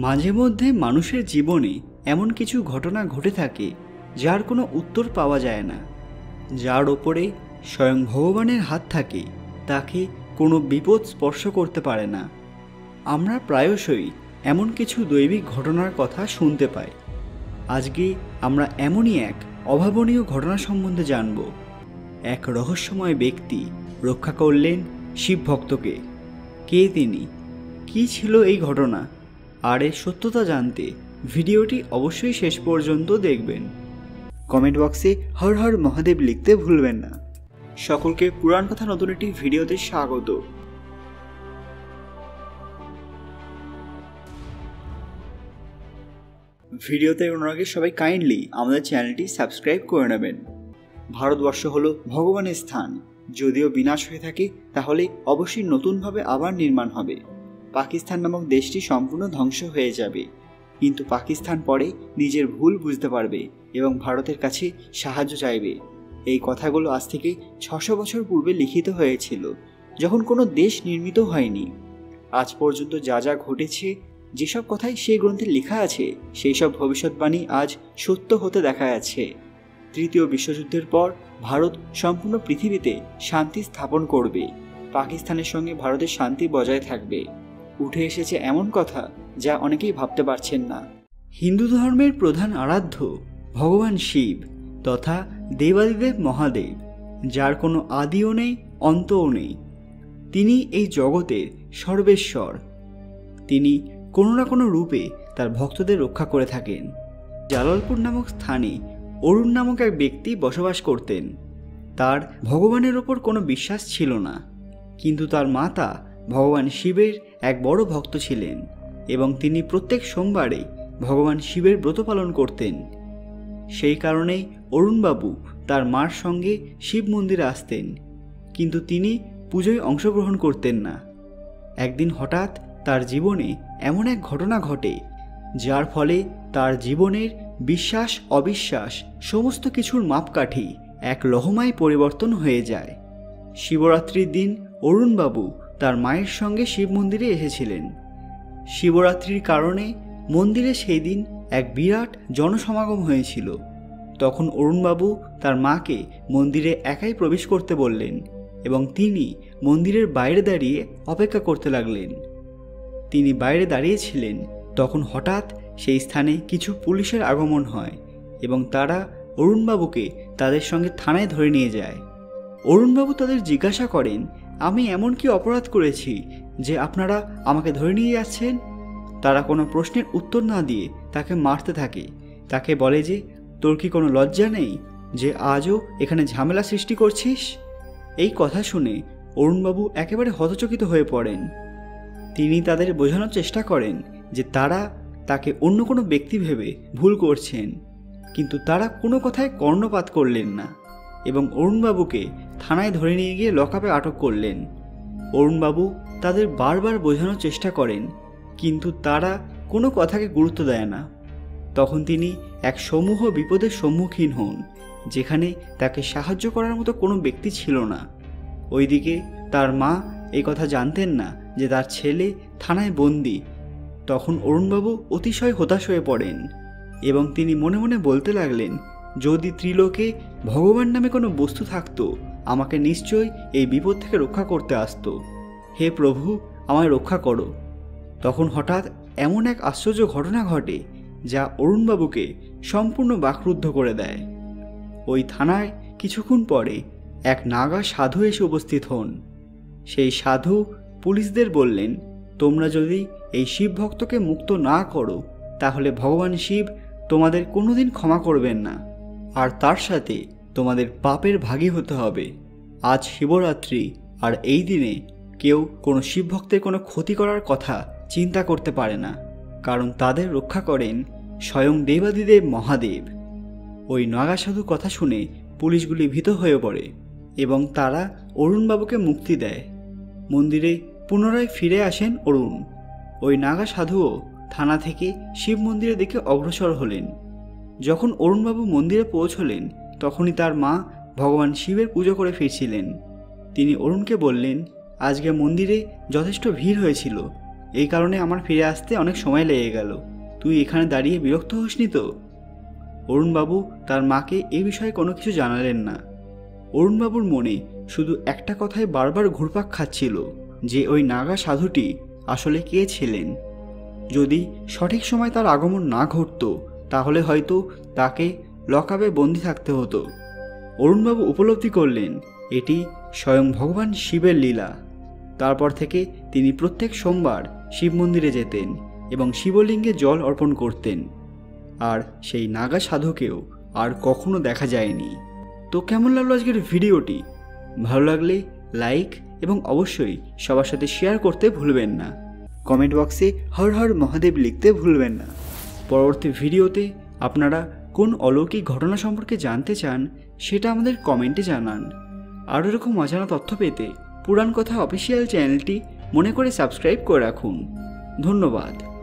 মাঝে মধ্যে মানুষের জীবনে এমন কিছু ঘটনা ঘটে থাকে যার কোনো উত্তর পাওয়া যায় না। যার ওপরে স্বয়ং ভগবানের হাত থাকে, তাকে কোনো বিপদ স্পর্শ করতে পারে না। আমরা প্রায়শই এমন কিছু দৈবিক ঘটনার কথা শুনতে পাই। আজকে আমরা এমনই এক অভাবনীয় ঘটনা সম্বন্ধে জানব। এক রহস্যময় ব্যক্তি রক্ষা করলেন শিব ভক্তকে। কে তিনি? কী ছিল এই ঘটনা? আর এর সত্যতা জানতে ভিডিওটি অবশ্যই শেষ পর্যন্ত দেখবেন। কমেন্ট বক্সে হর হর মহাদেব লিখতে ভুলবেন না। সকলকে পুরাণ কথা নতুন একটি ভিডিওতে স্বাগত। ভিডিওতে এগোনোর আগে সবাই কাইন্ডলি আমাদের চ্যানেলটি সাবস্ক্রাইব করে নেবেন। ভারতবর্ষ হলো ভগবানের স্থান। যদিও বিনাশ হয়ে থাকে, তাহলে অবশ্যই নতুনভাবে আবার নির্মাণ হবে। পাকিস্তান নামক দেশটি সম্পূর্ণ ধ্বংস হয়ে যাবে, কিন্তু পাকিস্তান পরে নিজের ভুল বুঝতে পারবে এবং ভারতের কাছে সাহায্য চাইবে। এই কথাগুলো আজ থেকে 600 বছর পূর্বে লিখিত হয়েছিল, যখন কোনো দেশ নির্মিত হয়নি। আজ পর্যন্ত যা যা ঘটেছে, যেসব কথাই সেই গ্রন্থে লেখা আছে, সেই সব ভবিষ্যৎবাণী আজ সত্য হতে দেখা যাচ্ছে। তৃতীয় বিশ্বযুদ্ধের পর ভারত সম্পূর্ণ পৃথিবীতে শান্তি স্থাপন করবে। পাকিস্তানের সঙ্গে ভারতের শান্তি বজায় থাকবে। উঠে এসেছে এমন কথা যা অনেকেই ভাবতে পারছেন না। হিন্দু ধর্মের প্রধান আরাধ্য ভগবান শিব তথা দেবাদিদেব মহাদেব, যার কোনো আদিও নেই, অন্তও নেই। তিনি এই জগতের সর্বেশ্বর। তিনি কোনো না কোনো রূপে তার ভক্তদের রক্ষা করে থাকেন। জালালপুর নামক স্থানে অরুণ নামক এক ব্যক্তি বসবাস করতেন। তার ভগবানের ওপর কোনো বিশ্বাস ছিল না, কিন্তু তার মাতা ভগবান শিবের এক বড় ভক্ত ছিলেন এবং তিনি প্রত্যেক সোমবারে ভগবান শিবের ব্রত পালন করতেন। সেই কারণেই অরুণবাবু তার মার সঙ্গে শিব মন্দিরে আসতেন, কিন্তু তিনি পুজোয় অংশগ্রহণ করতেন না। একদিন হঠাৎ তার জীবনে এমন এক ঘটনা ঘটে, যার ফলে তার জীবনের বিশ্বাস অবিশ্বাস সমস্ত কিছুর মাপকাঠি এক লহমায় পরিবর্তন হয়ে যায়। শিবরাত্রির দিন অরুণবাবু তার মায়ের সঙ্গে শিব মন্দিরে এসেছিলেন। শিবরাত্রির কারণে মন্দিরে সেই দিন এক বিরাট জনসমাগম হয়েছিল। তখন অরুণবাবু তার মাকে মন্দিরে একাই প্রবেশ করতে বললেন এবং তিনি মন্দিরের বাইরে দাঁড়িয়ে অপেক্ষা করতে লাগলেন। তিনি বাইরে দাঁড়িয়েছিলেন, তখন হঠাৎ সেই স্থানে কিছু পুলিশের আগমন হয় এবং তারা অরুণবাবুকে তাদের সঙ্গে থানায় ধরে নিয়ে যায়। অরুণবাবু তাদের জিজ্ঞাসা করেন, আমি এমন কি অপরাধ করেছি যে আপনারা আমাকে ধরে নিয়ে যাচ্ছেন? তারা কোনো প্রশ্নের উত্তর না দিয়ে তাকে মারতে থাকে। তাকে বলে যে, তোর কি কোনো লজ্জা নেই যে আজও এখানে ঝামেলা সৃষ্টি করছিস? এই কথা শুনে অরুণবাবু একেবারে হতচকিত হয়ে পড়েন। তিনি তাদের বোঝানোর চেষ্টা করেন যে তারা তাকে অন্য কোনো ব্যক্তি ভেবে ভুল করছেন, কিন্তু তারা কোনো কথায় কর্ণপাত করলেন না এবং অরুণবাবুকে থানায় ধরে নিয়ে গিয়ে লকআপে আটক করলেন। অরুণবাবু তাদের বারবার বোঝানোর চেষ্টা করেন, কিন্তু তারা কোনো কথাকে গুরুত্ব দেয় না। তখন তিনি এক সমূহ বিপদের সম্মুখীন হন, যেখানে তাকে সাহায্য করার মতো কোনো ব্যক্তি ছিল না। ওইদিকে তার মা এই কথা জানতেন না যে তার ছেলে থানায় বন্দী। তখন অরুণবাবু অতিশয় হতাশ হয়ে পড়েন এবং তিনি মনে মনে বলতে লাগলেন, যদি ত্রিলোকে ভগবান নামে কোনো বস্তু থাকতো, আমাকে নিশ্চয়ই এই বিপদ থেকে রক্ষা করতে আসতো। হে প্রভু, আমায় রক্ষা করো। তখন হঠাৎ এমন এক আশ্চর্য ঘটনা ঘটে যা অরুণবাবুকে সম্পূর্ণ বাকরুদ্ধ করে দেয়। ওই থানায় কিছুক্ষণ পরে এক নাগা সাধু এসে উপস্থিত হন। সেই সাধু পুলিশদের বললেন, তোমরা যদি এই শিব ভক্তকে মুক্ত না করো, তাহলে ভগবান শিব তোমাদের কোনোদিন ক্ষমা করবেন না, আর তার সাথে তোমাদের পাপের ভাগী হতে হবে। আজ শিবরাত্রি, আর এই দিনে কেউ কোনো শিব ভক্তের কোনো ক্ষতি করার কথা চিন্তা করতে পারে না, কারণ তাদের রক্ষা করেন স্বয়ং দেবাদিদেব মহাদেব। ওই নাগা সাধু কথা শুনে পুলিশগুলি ভীত হয়ে পড়ে এবং তারা অরুণবাবুকে মুক্তি দেয়। মন্দিরে পুনরায় ফিরে আসেন অরুণ। ওই নাগা সাধুও থানা থেকে শিব মন্দিরের দিকে অগ্রসর হলেন। যখন অরুণবাবু মন্দিরে পৌঁছলেন, তখনই তার মা ভগবান শিবের পুজো করে ফিরছিলেন। তিনি অরুণকে বললেন, আজকে মন্দিরে যথেষ্ট ভিড় হয়েছিল এই কারণে আমার ফিরে আসতে অনেক সময় লেগে গেল। তুই এখানে দাঁড়িয়ে বিরক্ত হোসনি তো? অরুণবাবু তার মাকে এ বিষয়ে কোনো কিছু জানালেন না। অরুণবাবুর মনে শুধু একটা কথাই বারবার ঘুরপাক খাচ্ছিল, যে ওই নাগা সাধুটি আসলে কে ছিলেন। যদি সঠিক সময় তার আগমন না ঘটত তাহলে হয়তো তাকে লকআপে বন্দি থাকতে হতো। অরুণবাবু উপলব্ধি করলেন এটি স্বয়ং ভগবান শিবের লীলা। তারপর থেকে তিনি প্রত্যেক সোমবার শিব মন্দিরে যেতেন এবং শিবলিঙ্গে জল অর্পণ করতেন। আর সেই নাগা সাধুকেও আর কখনো দেখা যায়নি। তো কেমন লাগলো আজকের ভিডিওটি? ভালো লাগলে লাইক এবং অবশ্যই সবার সাথে শেয়ার করতে ভুলবেন না। কমেন্ট বক্সে হর হর মহাদেব লিখতে ভুলবেন না। পরবর্তী ভিডিওতে আপনারা কোন অলৌকিক ঘটনা সম্পর্কে জানতে চান সেটা আমাদের কমেন্টে জানান। আরও এরকম অজানা তথ্য পেতে পুরাণ কথা অফিসিয়াল চ্যানেলটি মনে করে সাবস্ক্রাইব করে রাখুন। ধন্যবাদ।